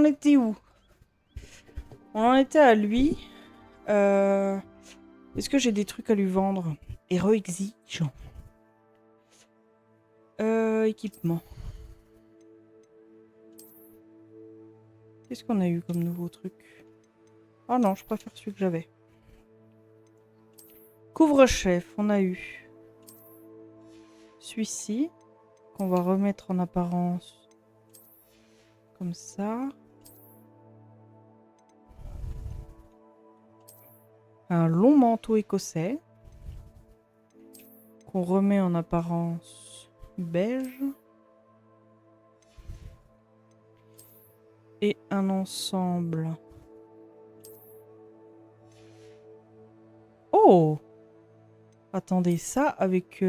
en était où? On en était à lui. Est-ce que j'ai des trucs à lui vendre? Héros exigeant. Équipement. Qu'est-ce qu'on a eu comme nouveau truc? Oh non, je préfère celui que j'avais. Couvre-chef, on a eu celui-ci, qu'on va remettre en apparence comme ça. Un long manteau écossais, qu'on remet en apparence beige. Et un ensemble. Oh! Attendez, ça avec...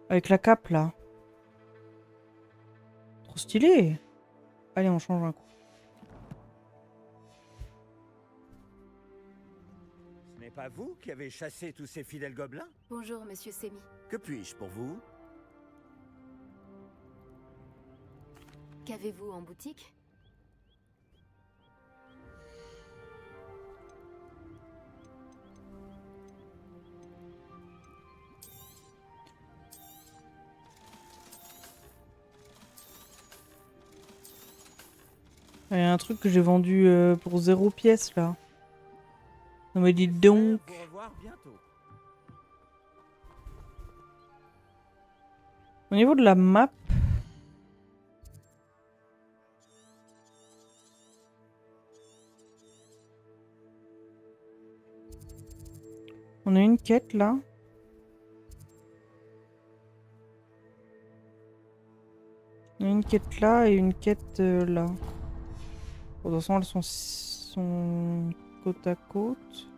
avec la cape là. Trop stylé. Allez, on change un coup. Ce n'est pas vous qui avez chassé tous ces fidèles gobelins? Bonjour, monsieur Semi. Que puis-je pour vous? Qu'avez-vous en boutique? Il y a un truc que j'ai vendu pour 0 pièce là. Non mais dites donc. Vous revoir bientôt. Au niveau de la map. On a une quête là. On a une quête là et une quête là. Bon, de toute façon, elles sont côte à côte.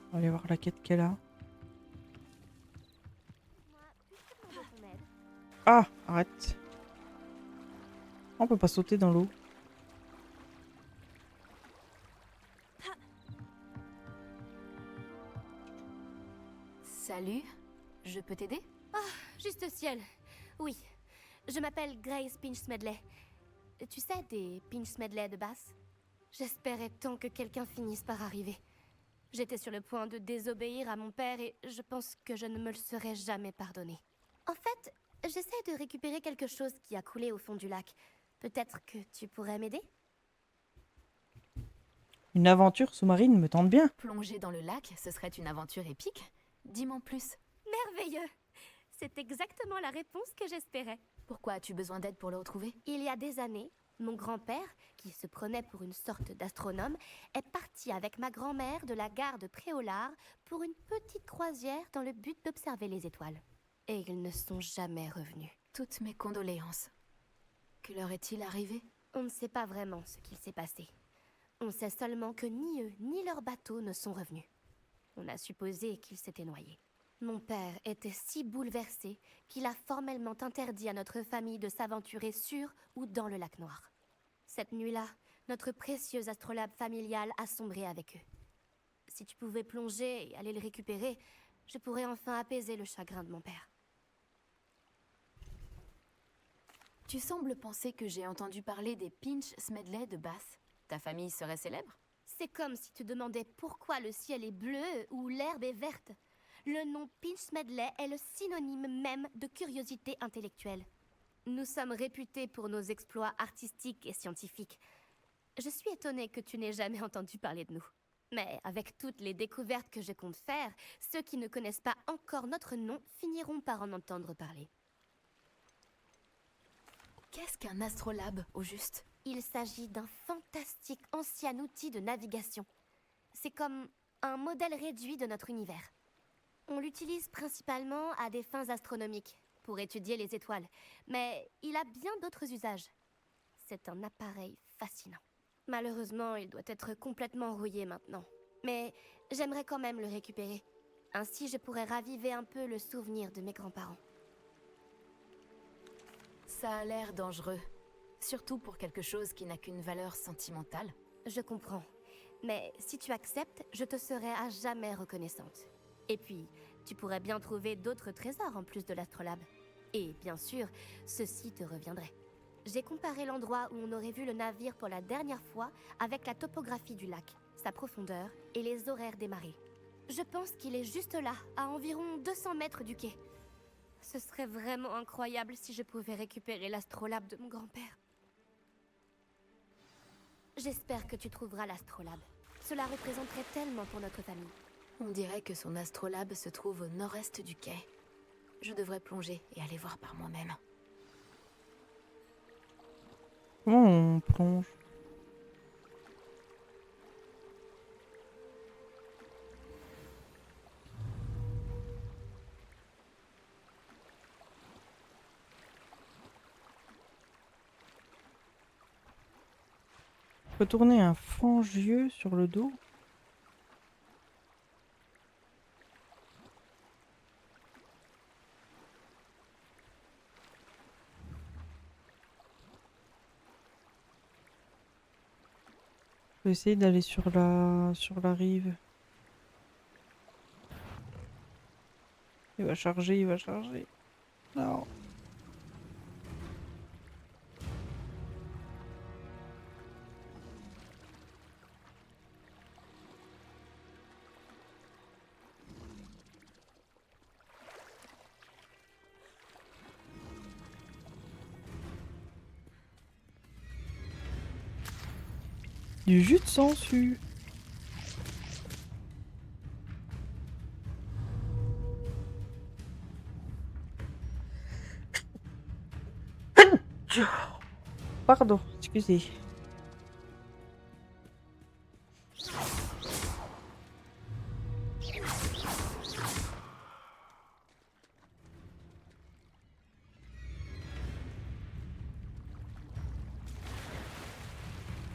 On va aller voir la quête qu'elle a. Ah, arrête. On peut pas sauter dans l'eau. Salut, je peux t'aider? Juste au ciel. Oui. Je m'appelle Grace Pinch Medley. Tu sais, des Pinch Medley de basse? J'espérais tant que quelqu'un finisse par arriver. J'étais sur le point de désobéir à mon père et je pense que je ne me le serais jamais pardonné. En fait, j'essaie de récupérer quelque chose qui a coulé au fond du lac. Peut-être que tu pourrais m'aider? Une aventure sous-marine me tente bien. Plonger dans le lac, ce serait une aventure épique? Dis-moi en plus. Merveilleux! C'est exactement la réponse que j'espérais. Pourquoi as-tu besoin d'aide pour le retrouver? Il y a des années, mon grand-père, qui se prenait pour une sorte d'astronome, est parti avec ma grand-mère de la gare de Préolard pour une petite croisière dans le but d'observer les étoiles. Et ils ne sont jamais revenus. Toutes mes condoléances. Que leur est-il arrivé? On ne sait pas vraiment ce qu'il s'est passé. On sait seulement que ni eux ni leur bateau ne sont revenus. On a supposé qu'ils s'étaient noyés. Mon père était si bouleversé qu'il a formellement interdit à notre famille de s'aventurer sur ou dans le lac Noir. Cette nuit-là, notre précieux astrolabe familial a sombré avec eux. Si tu pouvais plonger et aller le récupérer, je pourrais enfin apaiser le chagrin de mon père. Tu sembles penser que j'ai entendu parler des Pinch Smedley de Bath. Ta famille serait célèbre? C'est comme si tu demandais pourquoi le ciel est bleu ou l'herbe est verte. Le nom Pinch Medley est le synonyme même de curiosité intellectuelle. Nous sommes réputés pour nos exploits artistiques et scientifiques. Je suis étonnée que tu n'aies jamais entendu parler de nous. Mais avec toutes les découvertes que je compte faire, ceux qui ne connaissent pas encore notre nom finiront par en entendre parler. Qu'est-ce qu'un astrolabe, au juste? Il s'agit d'un fantastique ancien outil de navigation. C'est comme un modèle réduit de notre univers. On l'utilise principalement à des fins astronomiques, pour étudier les étoiles, mais il a bien d'autres usages. C'est un appareil fascinant. Malheureusement, il doit être complètement rouillé maintenant. Mais j'aimerais quand même le récupérer. Ainsi, je pourrais raviver un peu le souvenir de mes grands-parents. Ça a l'air dangereux. Surtout pour quelque chose qui n'a qu'une valeur sentimentale. Je comprends. Mais si tu acceptes, je te serai à jamais reconnaissante. Et puis, tu pourrais bien trouver d'autres trésors en plus de l'astrolabe. Et bien sûr, ceci te reviendrait. J'ai comparé l'endroit où on aurait vu le navire pour la dernière fois avec la topographie du lac, sa profondeur et les horaires des marées. Je pense qu'il est juste là, à environ 200 mètres du quai. Ce serait vraiment incroyable si je pouvais récupérer l'astrolabe de mon grand-père. J'espère que tu trouveras l'astrolabe. Cela représenterait tellement pour notre famille. On dirait que son astrolabe se trouve au nord-est du quai. Je devrais plonger et aller voir par moi-même. Comment on plonge? Retourner un fangieux sur le dos. Je vais essayer d'aller sur la rive. Il va charger, il va charger. Non. Du jus de sangsue. Pardon, excusez.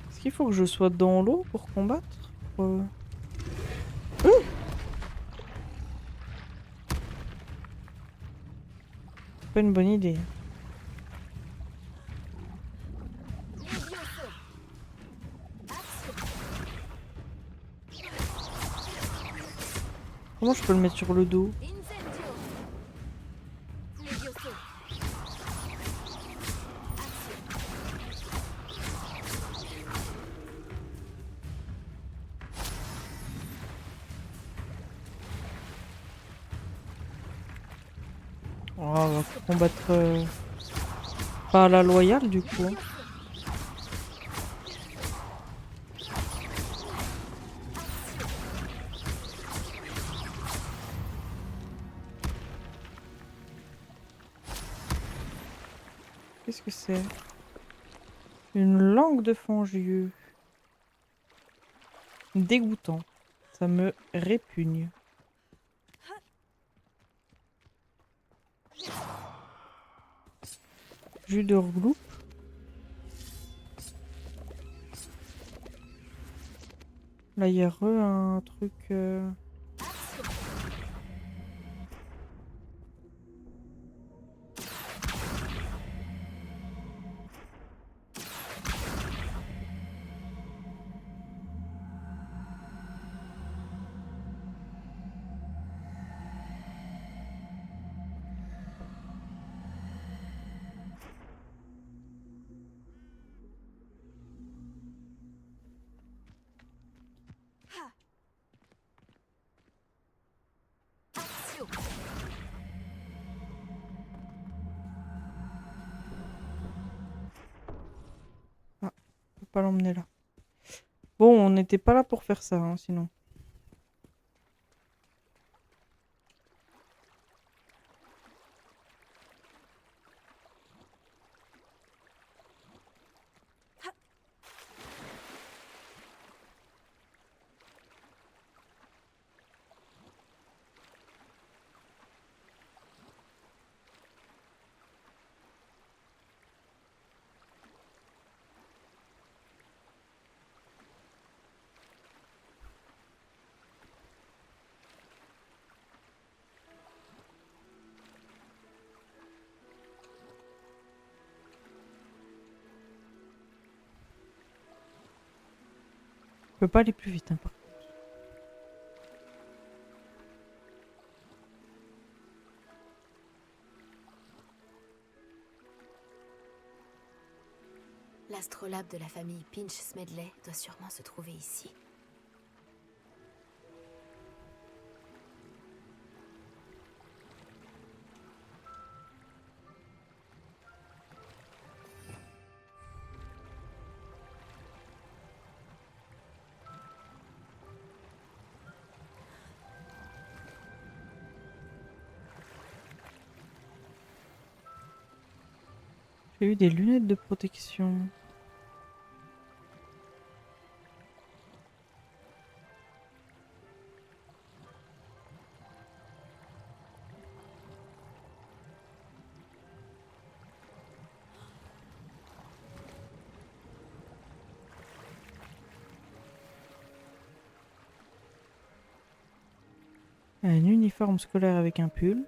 Est-ce qu'il faut que je sois dans l'eau pour combattre? Pas une bonne idée. Comment je peux le mettre sur le dos? Oh, on va combattre pas à la loyale du coup. Hein. Qu'est-ce que c'est? Une langue de fangieux. Dégoûtant. Ça me répugne. Jus de regloupe. Là, il y a un truc... Ah, faut pas l'emmener là. Bon, on n'était pas là pour faire ça, hein, sinon. peux pas aller plus vite, hein, par contre. L'astrolabe de la famille Pinch Smedley doit sûrement se trouver ici. J'ai eu des lunettes de protection. Un uniforme scolaire avec un pull.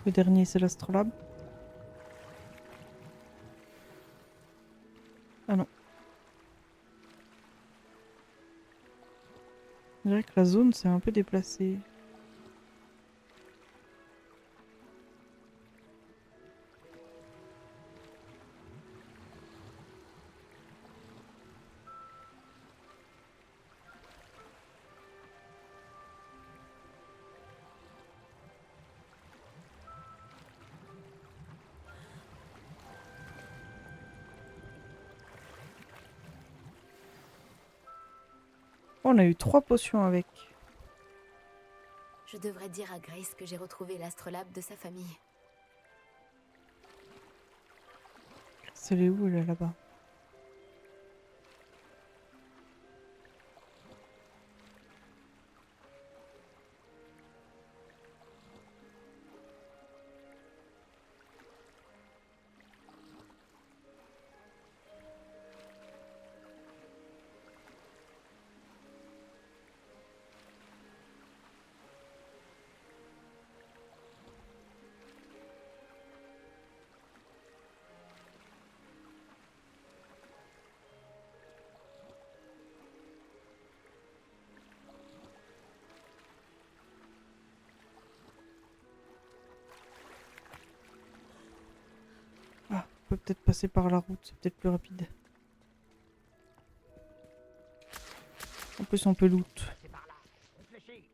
Le dernier, c'est l'astrolabe. Ah non. Je dirais que la zone s'est un peu déplacée. On a eu 3 potions avec. Je devrais dire à Grace que j'ai retrouvé l'astrolabe de sa famille. C'est les où, elle est là-bas? Ah, on peut peut-être passer par la route, c'est peut-être plus rapide. En plus, on peut loot. C'est par là. Réfléchis.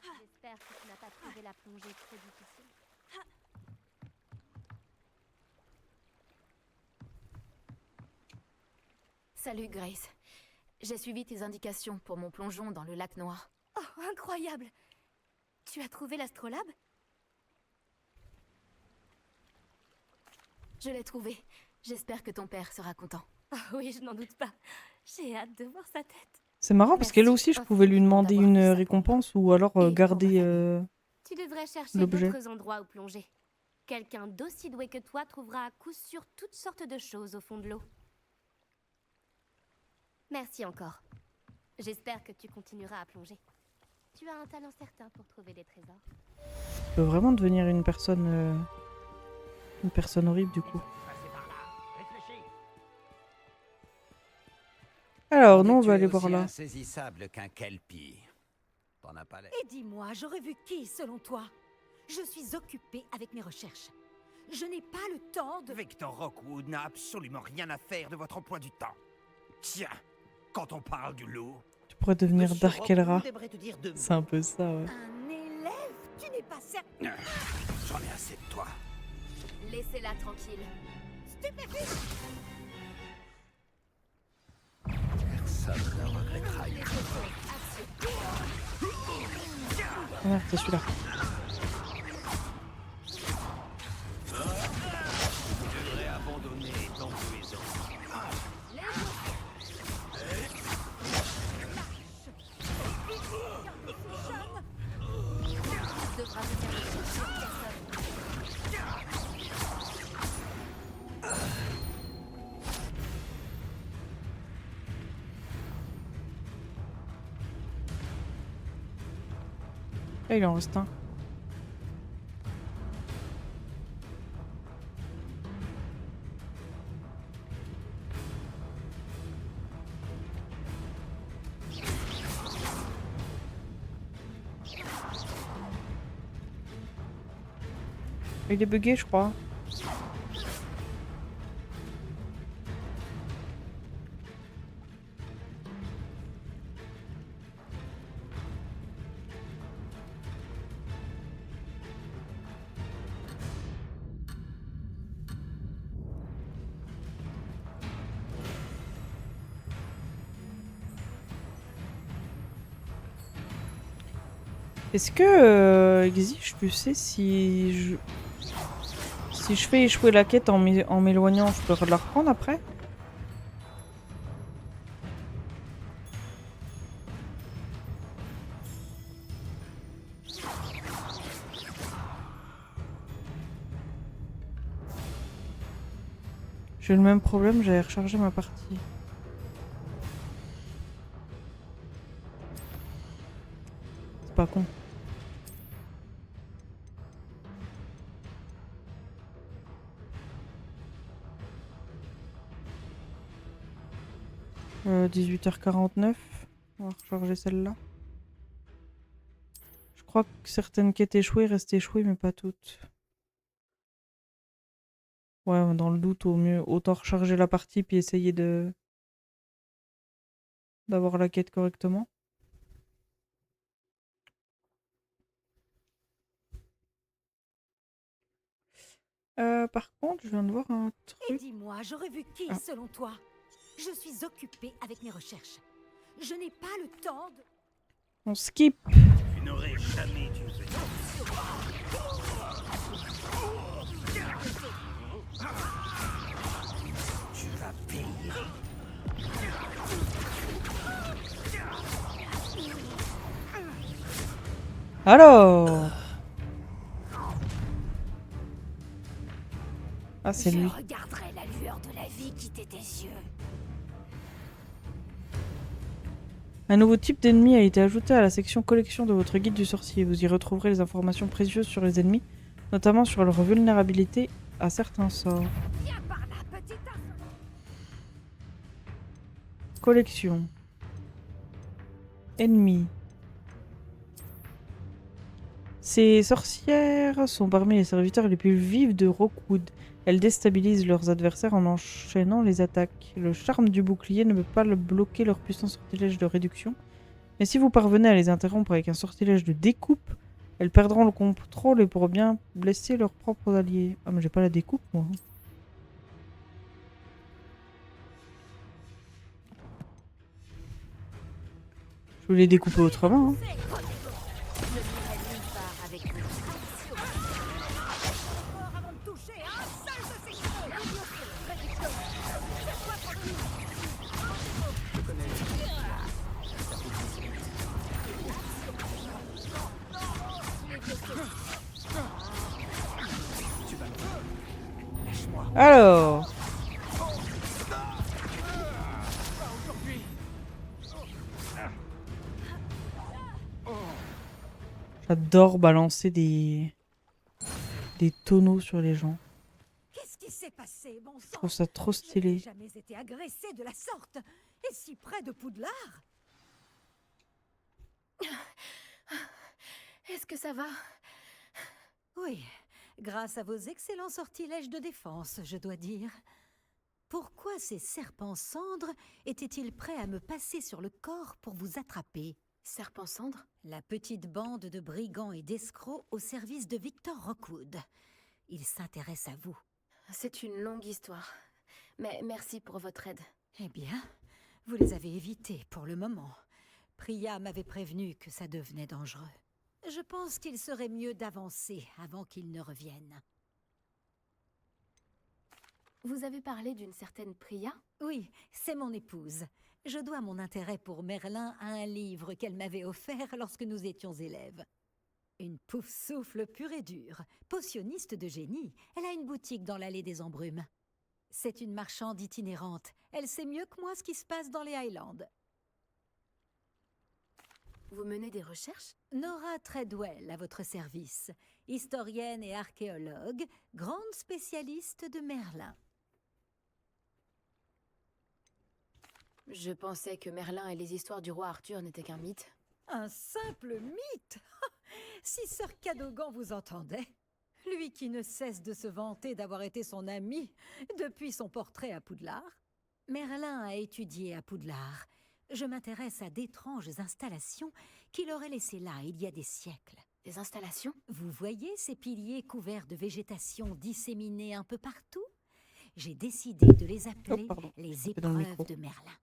J'espère que tu n'as pas trouvé la plongée trop difficile. Salut Grace. J'ai suivi tes indications pour mon plongeon dans le lac noir. Oh, incroyable! Tu as trouvé l'astrolabe? Je l'ai trouvé. J'espère que ton père sera content. Ah oui, je n'en doute pas. J'ai hâte de voir sa tête. C'est marrant parce qu'elle aussi, je pouvais lui demander une récompense ou alors Et garder... pour ma Tu devrais chercher l'objet. d'autres endroits où plonger. Quelqu'un d'aussi doué que toi trouvera à coup sûr toutes sortes de choses au fond de l'eau. Merci encore. J'espère que tu continueras à plonger. Tu as un talent certain pour trouver des trésors. Je peux vraiment devenir une personne horrible du coup. Passez par là. Réfléchis. Alors, non, on Tu va es aller voir aussi là. insaisissable qu'un kelpie. T'en as pas l'air. Et dis-moi, j'aurais vu qui selon toi? Je suis occupée avec mes recherches. Je n'ai pas le temps de... Victor Rockwood n'a absolument rien à faire de votre emploi du temps. Tiens, quand on parle du loup... Tu pourrais devenir Monsieur Dark Elra. Rockwood aimerait te dire deux mots. C'est un peu ça, ouais. Un élève? Tu n'es pas certain... J'en ai assez de toi. Laissez-la tranquille. Personne ne regrettera. Ah merde, c'est celui-là. Tu devrais abandonner Ah, il en reste un. Il est bugué, je crois. Est-ce que exige, tu sais, si je fais échouer la quête en m'éloignant, je peux la reprendre après? J'ai le même problème, j'avais rechargé ma partie. C'est pas con. Euh, 18h49. On va recharger celle-là. Je crois que certaines quêtes échouées restent échouées, mais pas toutes. Ouais, dans le doute, au mieux, autant recharger la partie puis essayer d'avoir la quête correctement. Par contre, je viens de voir un Et truc. dis-moi, j'aurais vu qui Ah. selon toi? Je suis occupée avec mes recherches. Je n'ai pas le temps de... On skip. Tu n'aurais jamais dû venir. Tu vas payer. Alors. Ah, c'est lui. regarderai la lueur de la vie quitter tes yeux. Un nouveau type d'ennemi a été ajouté à la section collection de votre guide du sorcier. Vous y retrouverez les informations précieuses sur les ennemis, notamment sur leur vulnérabilité à certains sorts. Viens par là, petit arbre. Collection. Ennemis. Ces sorcières sont parmi les serviteurs les plus vifs de Rookwood. Elles déstabilisent leurs adversaires en enchaînant les attaques. Le charme du bouclier ne peut pas bloquer leur puissant sortilège de réduction. Mais si vous parvenez à les interrompre avec un sortilège de découpe, elles perdront le contrôle et pourront bien blesser leurs propres alliés. Ah mais j'ai pas la découpe moi. Je voulais découper autrement. Hein. Avant de toucher un seul de ces cheveux. Alors. J'adore balancer des tonneaux sur les gens. Qu'est-ce qui s'est passé, bon Je sang? trouve ça trop Je n'ai stylé. jamais été agressée de la sorte. Et si près de Poudlard? Est-ce que ça va? Oui, grâce à vos excellents sortilèges de défense, je dois dire. Pourquoi ces serpents cendres étaient-ils prêts à me passer sur le corps pour vous attraper? Serpent cendre? La petite bande de brigands et d'escrocs au service de Victor Rookwood. Ils s'intéressent à vous. C'est une longue histoire. Mais merci pour votre aide. Eh bien, vous les avez évités pour le moment. Priya m'avait prévenu que ça devenait dangereux. Je pense qu'il serait mieux d'avancer avant qu'ils ne reviennent. Vous avez parlé d'une certaine Priya? Oui, c'est mon épouse. Je dois mon intérêt pour Merlin à un livre qu'elle m'avait offert lorsque nous étions élèves. Une pouf-souffle pure et dure, potionniste de génie. Elle a une boutique dans l'allée des Embrumes. C'est une marchande itinérante. Elle sait mieux que moi ce qui se passe dans les Highlands. Vous menez des recherches? Nora Treadwell à votre service, historienne et archéologue, grande spécialiste de Merlin. Je pensais que Merlin et les histoires du roi Arthur n'étaient qu'un mythe. Un simple mythe. Si Sir Cadogan vous entendait, lui qui ne cesse de se vanter d'avoir été son ami depuis son portrait à Poudlard. Merlin a étudié à Poudlard. Je m'intéresse à d'étranges installations qu'il aurait laissées là il y a des siècles. Des installations? Vous voyez ces piliers couverts de végétation disséminés un peu partout? J'ai décidé de les appeler pardon. les C'était dans le micro. épreuves de Merlin.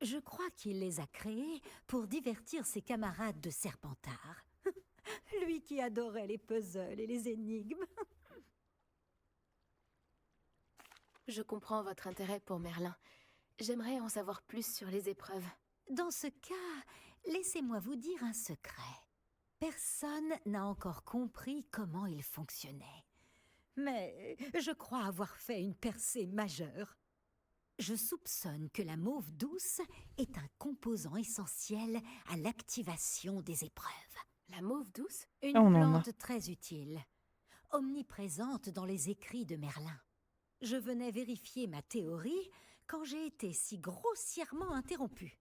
Je crois qu'il les a créés pour divertir ses camarades de Serpentard. Lui qui adorait les puzzles et les énigmes. Je comprends votre intérêt pour Merlin. J'aimerais en savoir plus sur les épreuves. Dans ce cas, laissez-moi vous dire un secret. Personne n'a encore compris comment il fonctionnait. Mais je crois avoir fait une percée majeure. Je soupçonne que la mauve douce est un composant essentiel à l'activation des épreuves. La mauve douce? Une Ah, on en a. plante très utile, omniprésente dans les écrits de Merlin. Je venais vérifier ma théorie quand j'ai été si grossièrement interrompue.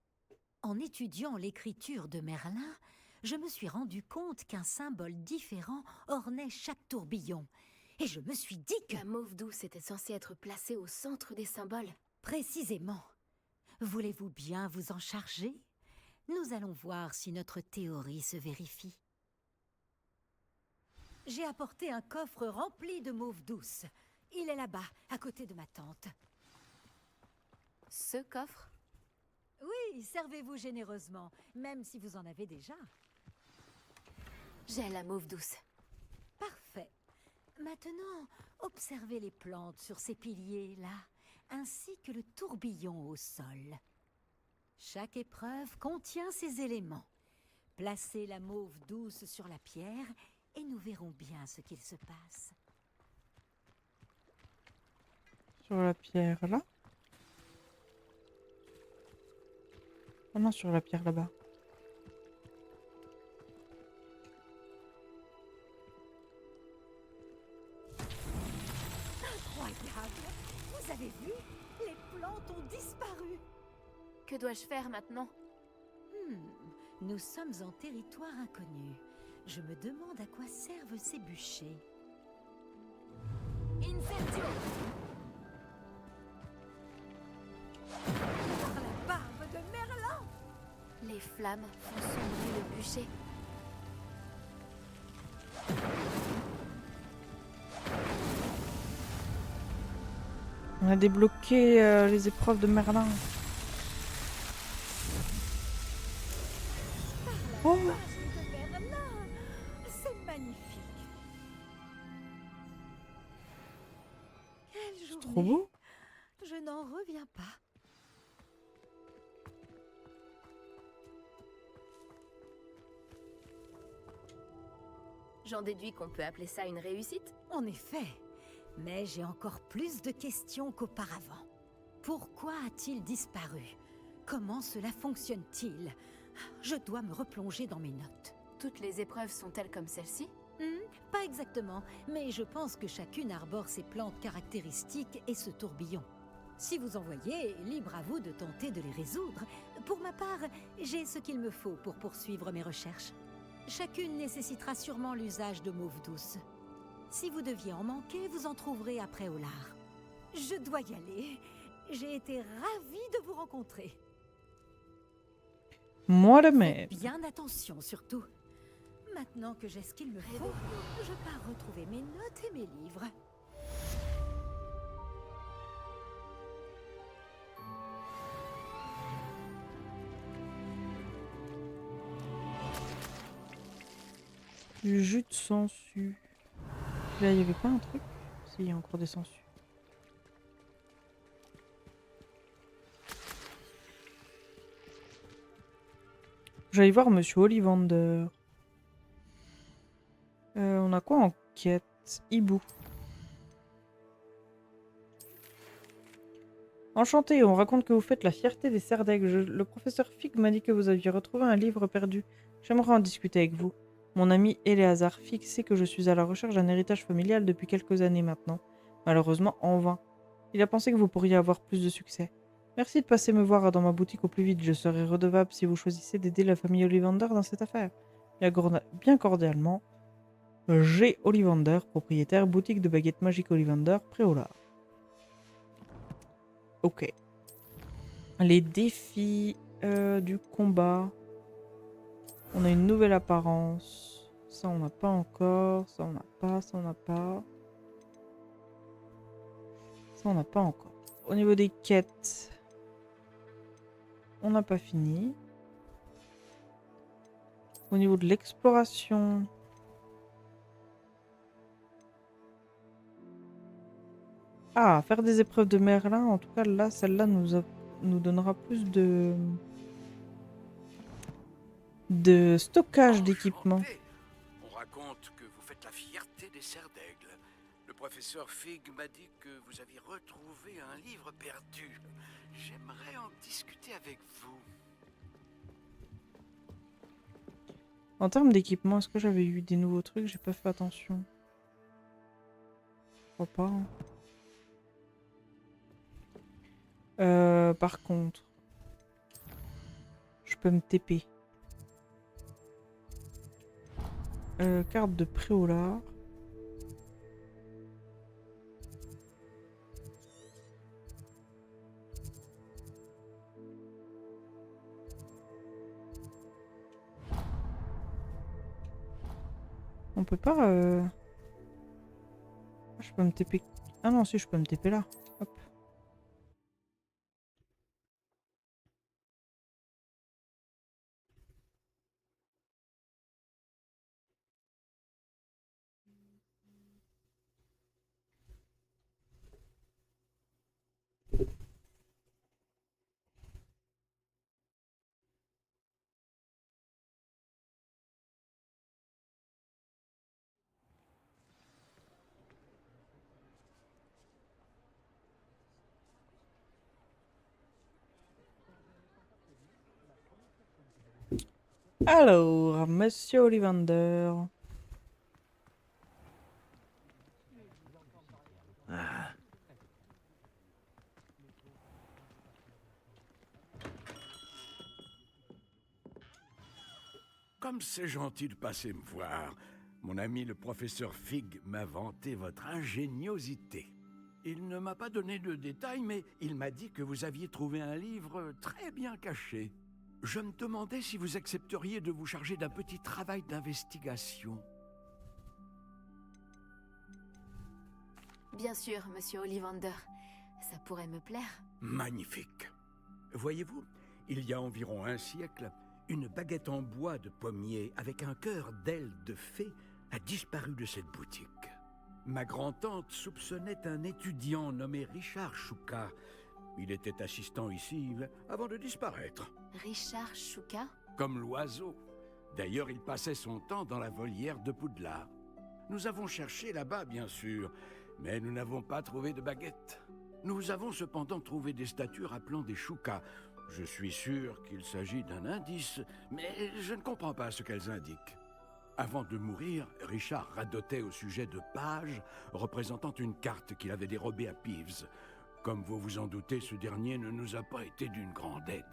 En étudiant l'écriture de Merlin, je me suis rendu compte qu'un symbole différent ornait chaque tourbillon. Et je me suis dit que... La mauve douce était censée être placée au centre des symboles. Précisément. Voulez-vous bien vous en charger? Nous allons voir si notre théorie se vérifie. J'ai apporté un coffre rempli de mauve douce. Il est là-bas, à côté de ma tante. Ce coffre? Oui, servez-vous généreusement, même si vous en avez déjà. J'ai la mauve douce. Parfait. Maintenant, observez les plantes sur ces piliers-là, ainsi que le tourbillon au sol. Chaque épreuve contient ces éléments. Placez la mauve douce sur la pierre et nous verrons bien ce qu'il se passe. Sur la pierre là. Oh non, sur la pierre là-bas. Incroyable! Vous avez vu? Les plantes ont disparu! Que dois-je faire maintenant? Nous sommes en territoire inconnu. Je me demande à quoi servent ces bûchers. Incendio! Par la barbe de Merlin! Les flammes font sombrer le bûcher. On a débloqué les épreuves de Merlin. Oh, Barbe de Merlin! C'est magnifique! Quelle journée! trop beau. Je n'en reviens pas. J'en déduis qu'on peut appeler ça une réussite. En effet, mais j'ai encore plus de questions qu'auparavant. Pourquoi a-t-il disparu? Comment cela fonctionne-t-il? Je dois me replonger dans mes notes. Toutes les épreuves sont-elles comme celle-ci? Pas exactement, mais je pense que chacune arbore ses plantes caractéristiques et ce tourbillon. Si vous en voyez, libre à vous de tenter de les résoudre. Pour ma part, j'ai ce qu'il me faut pour poursuivre mes recherches. Chacune nécessitera sûrement l'usage de mauve douce. Si vous deviez en manquer, vous en trouverez après au lard. Je dois y aller. J'ai été ravie de vous rencontrer. Moi le même. Bien attention surtout. Maintenant que j'ai ce qu'il me faut, je pars retrouver mes notes et mes livres. Du jus de sangsue. Là, il y avait pas un truc? Si, il y a encore des sangsues. J'allais voir Monsieur Ollivander. On a quoi en quête? Hibou. Enchanté, on raconte que vous faites la fierté des Serdaigle. Le professeur Fig m'a dit que vous aviez retrouvé un livre perdu. J'aimerais en discuter avec vous. Mon ami Éléazar Fig sait que je suis à la recherche d'un héritage familial depuis quelques années maintenant. Malheureusement, en vain. Il a pensé que vous pourriez avoir plus de succès. Merci de passer me voir dans ma boutique au plus vite. Je serai redevable si vous choisissez d'aider la famille Ollivander dans cette affaire. Bien cordialement, G. Ollivander, propriétaire, boutique de baguettes magiques Ollivander, Préolard. Ok. Les défis du combat. On a une nouvelle apparence. Ça, on n'a pas encore. Ça, on n'a pas. Ça, on n'a pas. Ça, on n'a pas encore. Au niveau des quêtes, on n'a pas fini. Au niveau de l'exploration, ah, faire des épreuves de Merlin. En tout cas, là, celle-là nous donnera plus de stockage d'équipement. Enchanté. On raconte que vous faites la fierté des Serdaigle. Le professeur Fig m'a dit que vous aviez retrouvé un livre perdu. J'aimerais en discuter avec vous. En termes d'équipement, est-ce que j'avais eu des nouveaux trucs? J'ai pas fait attention. Je crois pas. Hein. Par contre, je peux me TP. Carte de Préolard. On peut pas... Je peux me TP... Ah non, si, je peux me TP là. Hop. Alors, Monsieur Ollivander. Comme c'est gentil de passer me voir. Mon ami le professeur Fig m'a vanté votre ingéniosité. Il ne m'a pas donné de détails, mais il m'a dit que vous aviez trouvé un livre très bien caché. Je me demandais si vous accepteriez de vous charger d'un petit travail d'investigation. Bien sûr, monsieur Ollivander. Ça pourrait me plaire. Magnifique. Voyez-vous, il y a environ un siècle, une baguette en bois de pommier avec un cœur d'aile de fée a disparu de cette boutique. Ma grand-tante soupçonnait un étudiant nommé Richard Chouka. Il était assistant ici avant de disparaître. Richard Chouka? Comme l'oiseau. D'ailleurs, il passait son temps dans la volière de Poudlard. Nous avons cherché là-bas, bien sûr, mais nous n'avons pas trouvé de baguette. Nous avons cependant trouvé des statues rappelant des Chouka. Je suis sûr qu'il s'agit d'un indice, mais je ne comprends pas ce qu'elles indiquent. Avant de mourir, Richard radotait au sujet de pages représentant une carte qu'il avait dérobée à Peeves. Comme vous vous en doutez, ce dernier ne nous a pas été d'une grande aide.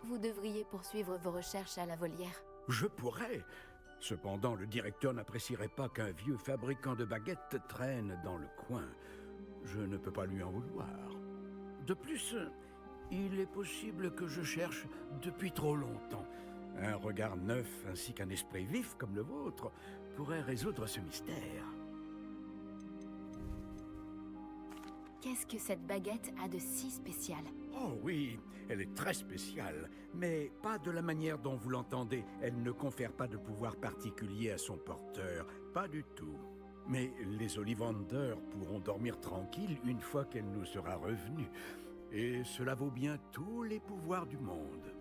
Vous devriez poursuivre vos recherches à la volière. Je pourrais. Cependant, le directeur n'apprécierait pas qu'un vieux fabricant de baguettes traîne dans le coin. Je ne peux pas lui en vouloir. De plus, il est possible que je cherche depuis trop longtemps. Un regard neuf ainsi qu'un esprit vif comme le vôtre pourrait résoudre ce mystère. Qu'est-ce que cette baguette a de si spécial? Oh oui, elle est très spéciale, mais pas de la manière dont vous l'entendez. Elle ne confère pas de pouvoir particulier à son porteur, pas du tout. Mais les Ollivander pourront dormir tranquilles une fois qu'elle nous sera revenue. Et cela vaut bien tous les pouvoirs du monde.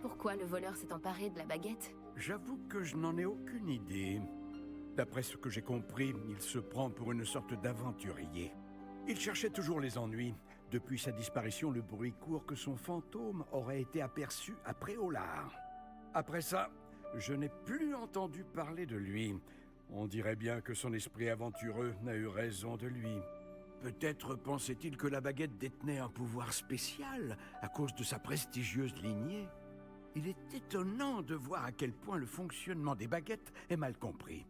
Pourquoi le voleur s'est emparé de la baguette? J'avoue que je n'en ai aucune idée. D'après ce que j'ai compris, il se prend pour une sorte d'aventurier. Il cherchait toujours les ennuis. Depuis sa disparition, le bruit court que son fantôme aurait été aperçu à Préolard. Après ça, je n'ai plus entendu parler de lui. On dirait bien que son esprit aventureux n'a eu raison de lui. Peut-être pensait-il que la baguette détenait un pouvoir spécial à cause de sa prestigieuse lignée. Il est étonnant de voir à quel point le fonctionnement des baguettes est mal compris.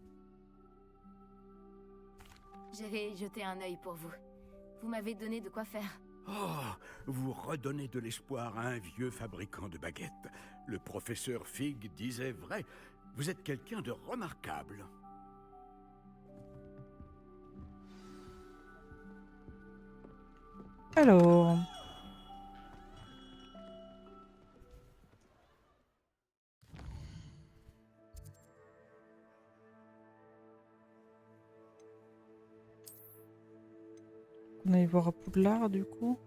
J'irai y jeter un œil pour vous. Vous m'avez donné de quoi faire. Oh, vous redonnez de l'espoir à un vieux fabricant de baguettes. Le professeur Fig disait vrai. Vous êtes quelqu'un de remarquable. Alors... On allait voir à Poudlard du coup.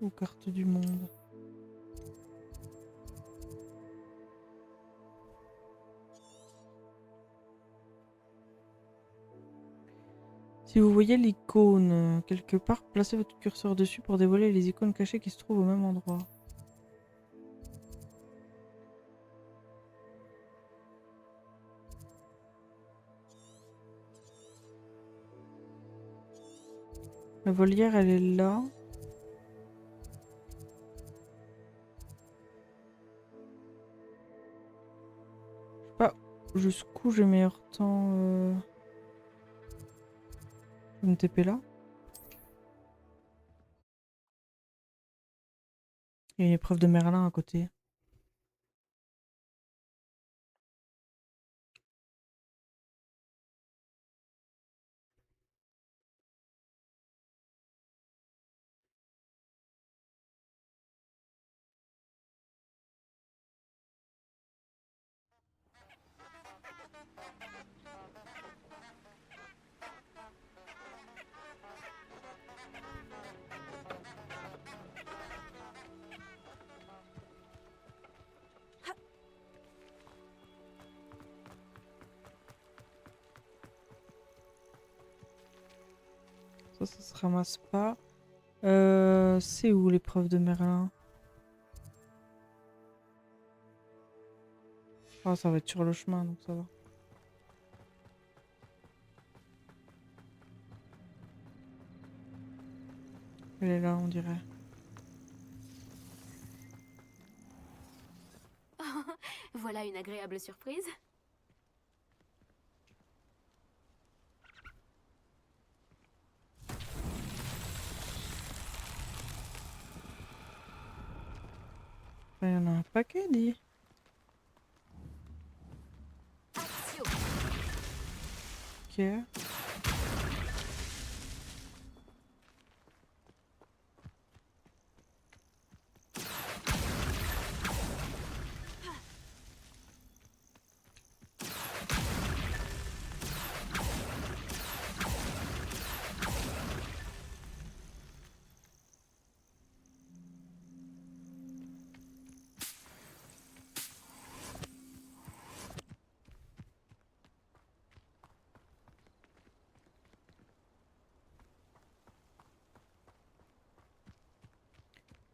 Ou carte du monde. Si vous voyez l'icône quelque part, placez votre curseur dessus pour dévoiler les icônes cachées qui se trouvent au même endroit. La volière, elle est là. Je sais pas jusqu'où j'ai meilleur temps. Je vais me TP là. Il y a une épreuve de Merlin à côté. Ça se ramasse pas. C'est où l'épreuve de Merlin? Ah, ça va être sur le chemin, donc ça va. Elle est là, on dirait. Voilà une agréable surprise. Il y en a un paquet, dit. Axio. Ok.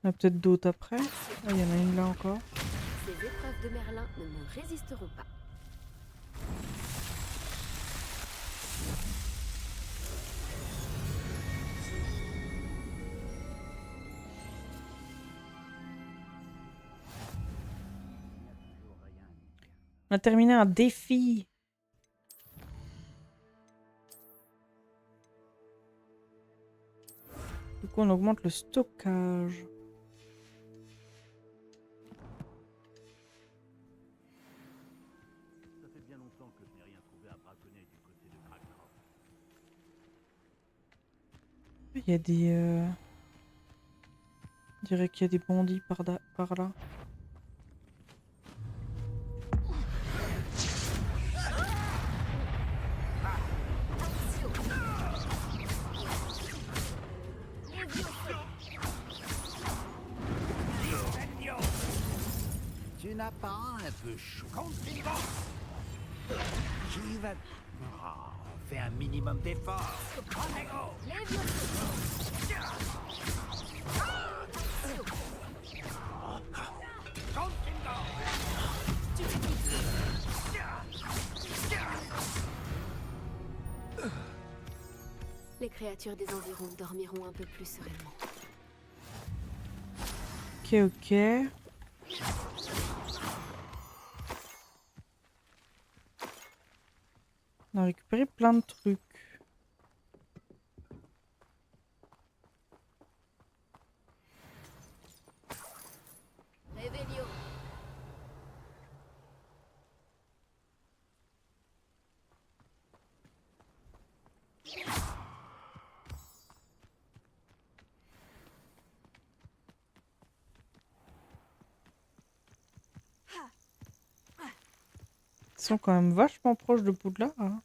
Il y en a peut-être d'autres après. Ah, il y en a une là encore. Ces épreuves de Merlin ne me résisteront pas. On a terminé un défi. Du coup, on augmente le stockage. Ça fait bien longtemps que je n'ai rien trouvé à braconner du côté de Krakow. Il y a des... On dirait qu'il y a des bandits par là. Tu n'as pas un peu chaud? Qui va... Oh, fais un minimum d'effort. Les créatures des environs dormiront un peu plus sereinement. Ok. On a récupéré plein de trucs. Réveillon. Ils sont quand même vachement proches de Poudlard. Hein.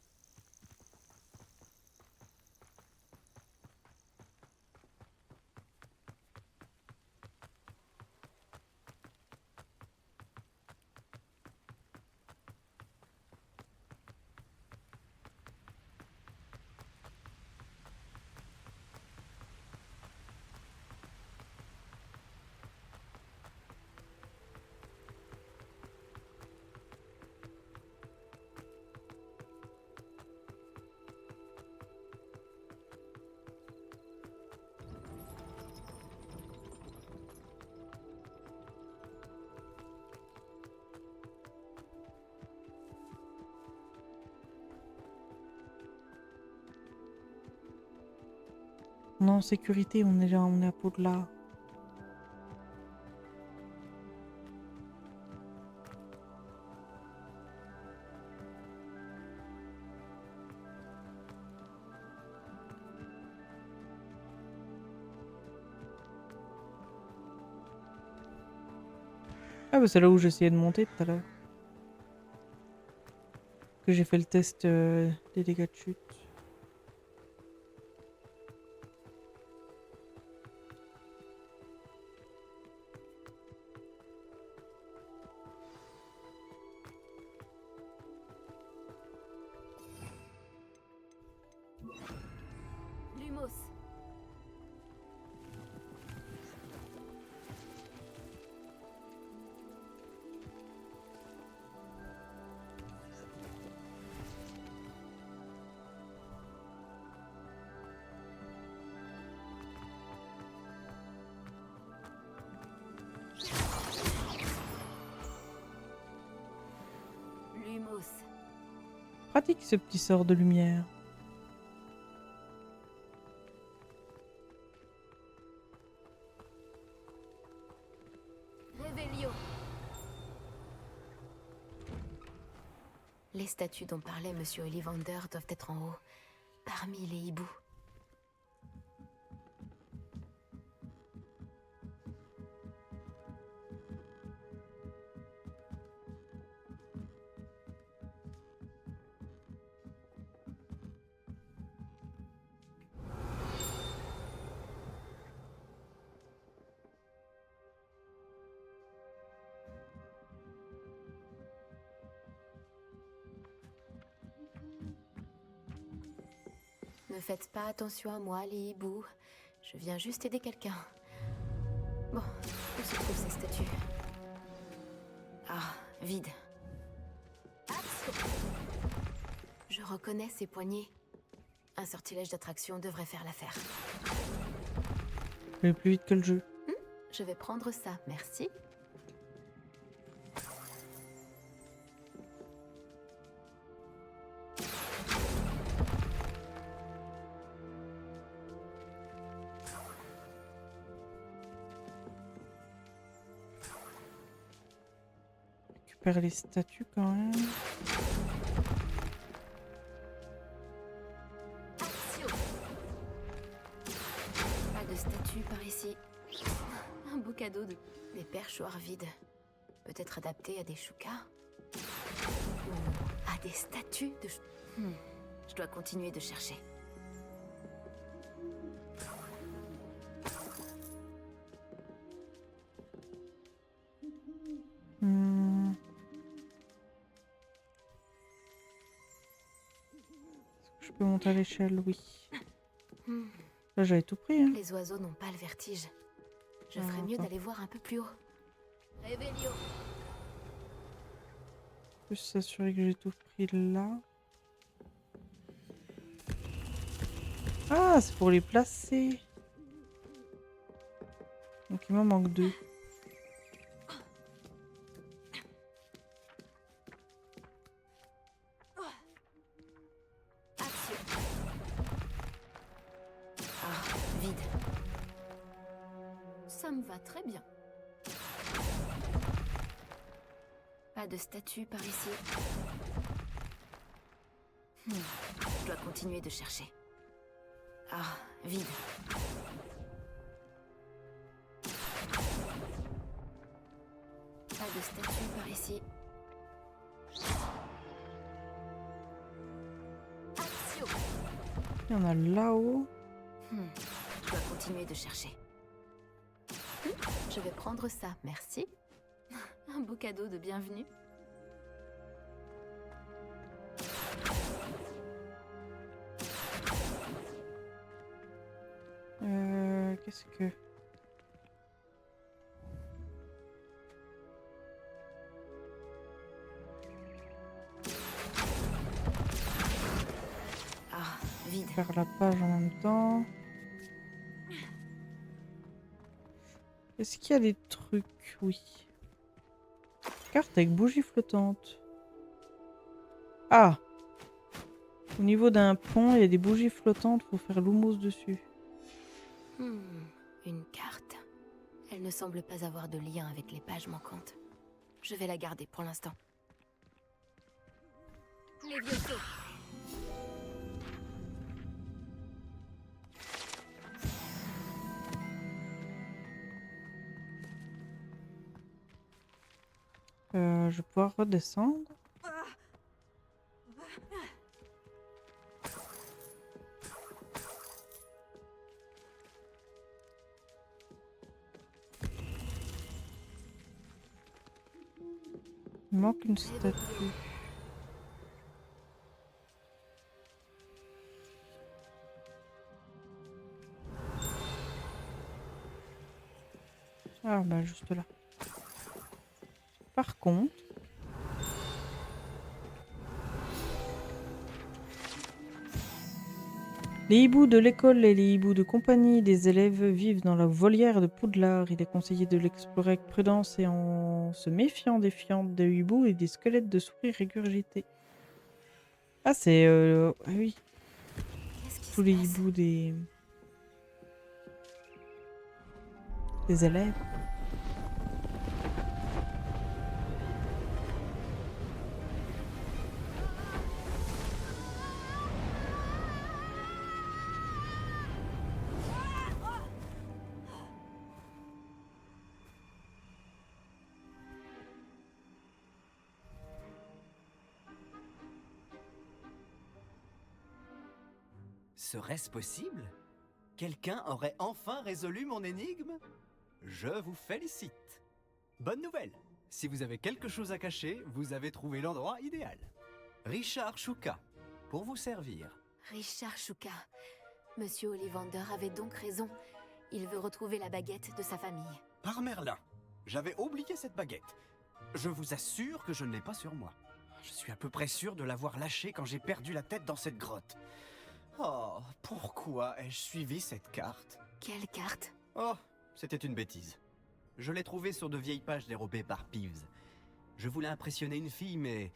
On est en sécurité, on est là, on est à Poudlard. Ah bah c'est là où j'essayais de monter tout à l'heure. Que j'ai fait le test des dégâts de chute. Lumos. Lumos. Pratique ce petit sort de lumière. Réveillon. Les statues dont parlait Monsieur Ollivander doivent être en haut, parmi les hiboux. Ne faites pas attention à moi, les hiboux. Je viens juste aider quelqu'un. Bon, où se trouvent ces statues? Ah, vide. Je reconnais ces poignées. Un sortilège d'attraction devrait faire l'affaire. Je vais plus vite que le jeu. Je vais prendre ça, merci. Récupère les statues quand même. Pas de statue par ici. Un beau cadeau de... Des perchoirs vides. Peut-être adaptés à des choukas. Ou à des statues de... Je dois continuer de chercher. Hmm. je peux monter à l'échelle, oui. Hmm, Là, j'avais tout pris, hein. Les oiseaux n'ont pas le vertige. Je Ah, ferais mieux attends. d'aller voir un peu plus haut. Révélio. Juste s'assurer que j'ai tout pris là. Ah, c'est pour les placer. Donc il m'en manque 2. Action. Ah, vide. Ça me va très bien. Pas de statue par ici. Je dois continuer de chercher. Ah, vide. Pas de statue par ici. Action. Il y en a là-haut. Je dois continuer de chercher. Je vais prendre ça, merci. Un beau cadeau de bienvenue. Qu'est-ce que... Ah, vide. Faire la page en même temps. Est-ce qu'il y a des trucs? Oui. Carte avec bougie flottante. Ah! Au niveau d'un pont, il y a des bougies flottantes pour faire l'houmous dessus. Une carte. Elle ne semble pas avoir de lien avec les pages manquantes. Je vais la garder pour l'instant. Les vieux sauts. Je vais pouvoir redescendre. Il manque une statue. Ah bah juste là. Par contre... Les hiboux de l'école et les hiboux de compagnie des élèves vivent dans la volière de Poudlard. Il est conseillé de l'explorer avec prudence et en se méfiant des fientes de hiboux et des squelettes de souris régurgités. Ah, c'est... Ah oui, Qu'est-ce qui tous se les passe? hiboux des élèves. Serait-ce possible? Quelqu'un aurait enfin résolu mon énigme? Je vous félicite. Bonne nouvelle! Si vous avez quelque chose à cacher, vous avez trouvé l'endroit idéal. Richard Shuka, pour vous servir. Richard Shuka. Monsieur Ollivander avait donc raison. Il veut retrouver la baguette de sa famille. Par Merlin, j'avais oublié cette baguette. Je vous assure que je ne l'ai pas sur moi. Je suis à peu près sûr de l'avoir lâchée quand j'ai perdu la tête dans cette grotte. Oh, pourquoi ai-je suivi cette carte? Quelle carte? Oh, c'était une bêtise. Je l'ai trouvée sur de vieilles pages dérobées par Peeves. Je voulais impressionner une fille, mais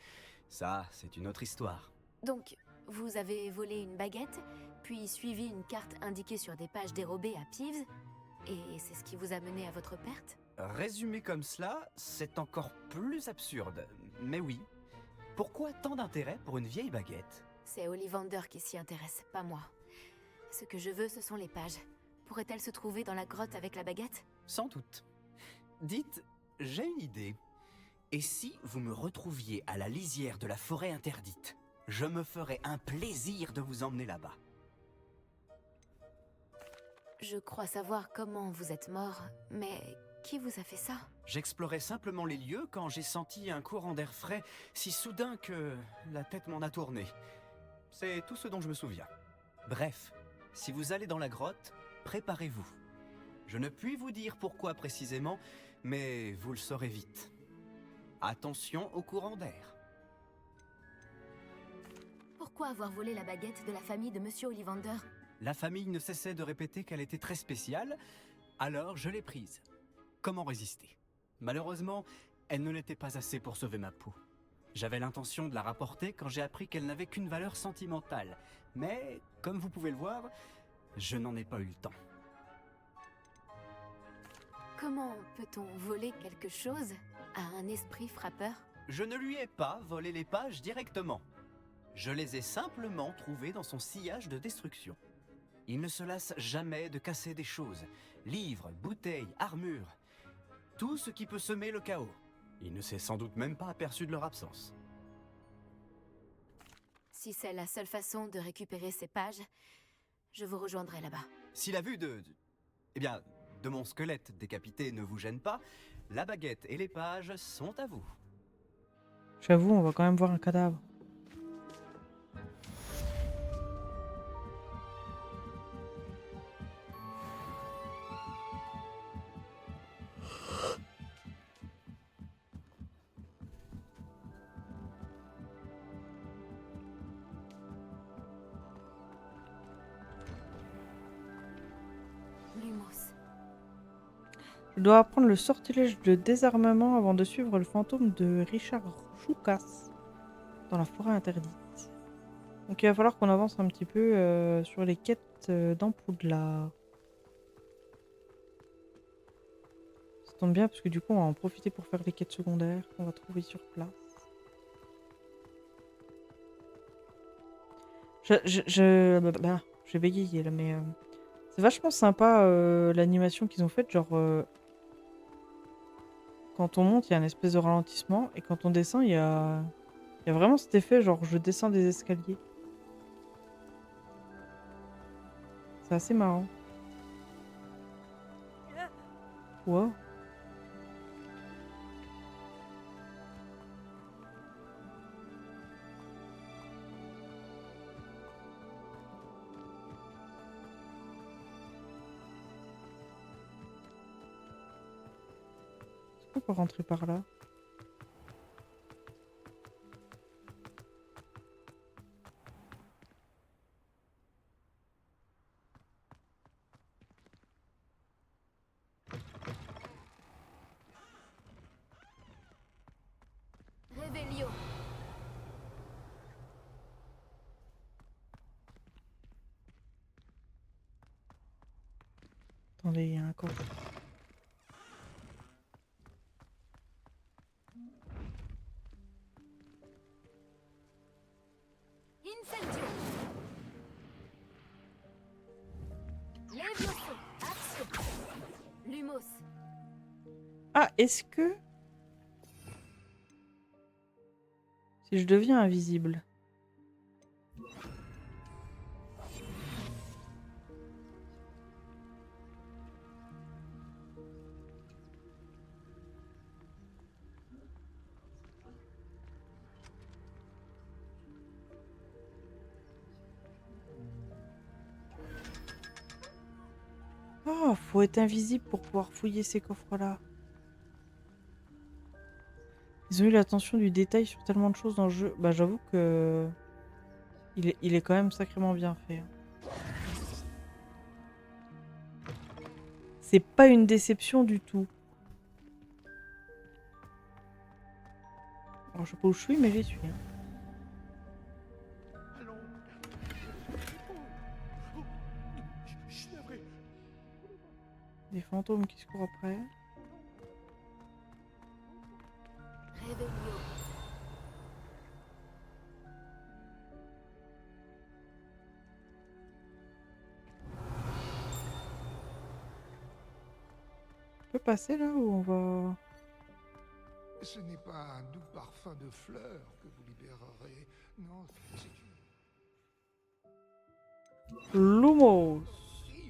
ça, c'est une autre histoire. Donc, vous avez volé une baguette, puis suivi une carte indiquée sur des pages dérobées à Peeves, et c'est ce qui vous a mené à votre perte? Résumé comme cela, c'est encore plus absurde. Mais oui. Pourquoi tant d'intérêt pour une vieille baguette? C'est Ollivander qui s'y intéresse, pas moi. Ce que je veux, ce sont les pages. Pourrait-elle se trouver dans la grotte avec la baguette? Sans doute. Dites, j'ai une idée. Et si vous me retrouviez à la lisière de la forêt interdite? Je me ferais un plaisir de vous emmener là-bas. Je crois savoir comment vous êtes mort, mais qui vous a fait ça? J'explorais simplement les lieux quand j'ai senti un courant d'air frais si soudain que la tête m'en a tourné. c'est tout ce dont je me souviens. Bref, si vous allez dans la grotte, préparez-vous. Je ne puis vous dire pourquoi précisément, mais vous le saurez vite. Attention au courant d'air. Pourquoi avoir volé la baguette de la famille de Monsieur Ollivander? La famille ne cessait de répéter qu'elle était très spéciale, alors je l'ai prise. Comment résister? Malheureusement, elle ne l'était pas assez pour sauver ma peau. J'avais l'intention de la rapporter quand j'ai appris qu'elle n'avait qu'une valeur sentimentale. Mais, comme vous pouvez le voir, je n'en ai pas eu le temps. Comment peut-on voler quelque chose à un esprit frappeur? Je ne lui ai pas volé les pages directement. Je les ai simplement trouvées dans son sillage de destruction. Il ne se lasse jamais de casser des choses. Livres, bouteilles, armures. Tout ce qui peut semer le chaos. Il ne s'est sans doute même pas aperçu de leur absence. Si c'est la seule façon de récupérer ces pages, je vous rejoindrai là-bas. Si la vue eh bien, de mon squelette décapité ne vous gêne pas, la baguette et les pages sont à vous. J'avoue, on va quand même voir un cadavre. Lumos. Je dois apprendre le sortilège de désarmement avant de suivre le fantôme de Richard Choucas dans la forêt interdite. Donc il va falloir qu'on avance un petit peu sur les quêtes dans Poudlard. Ça tombe bien parce que du coup on va en profiter pour faire les quêtes secondaires qu'on va trouver sur place. J'ai bégayé là, mais c'est vachement sympa l'animation qu'ils ont faite, genre quand on monte il y a une espèce de ralentissement et quand on descend il y a vraiment cet effet genre je descends des escaliers. C'est assez marrant. Wow. Est-ce qu'on peut rentrer par là? Révélio. Attendez, il y a un coffre. Incendio. Levioso. Axio. Lumos. Ah, est-ce que... Si je deviens invisible... Oh, faut être invisible pour pouvoir fouiller ces coffres-là. Ils ont eu l'attention du détail sur tellement de choses dans le jeu. Bah j'avoue que... Il est quand même sacrément bien fait. Hein. C'est pas une déception du tout. Alors je sais pas où je suis, mais j'y suis. Hein. Allons. Je suis navré. Des fantômes qui se courent après. Révélio. On peut passer là ou on va... Ce n'est pas un doux parfum de fleurs que vous libérerez. Non, c'est Lumos.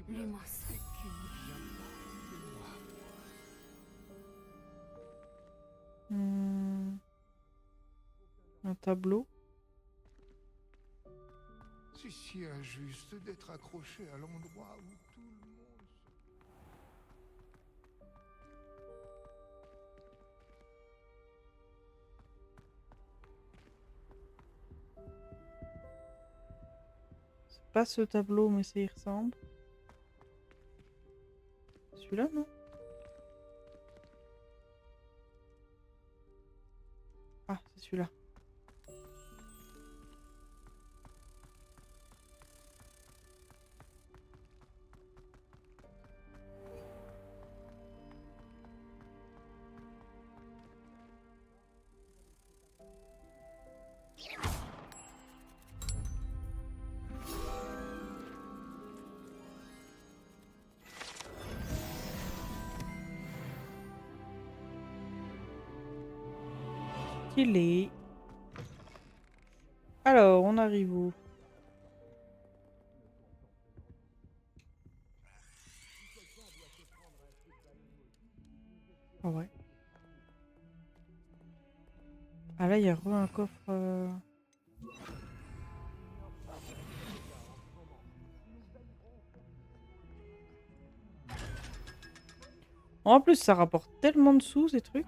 une Lumos. qui ne vient pas de moi. Un tableau. C'est si injuste d'être accroché à l'endroit où tout le monde... C'est pas ce tableau, mais ça y ressemble. Celui-là, non? Ah, c'est celui-là. Stylé. Alors, on arrive où? Ah ouais. Ah là, il y a un coffre. En plus, ça rapporte tellement de sous, ces trucs.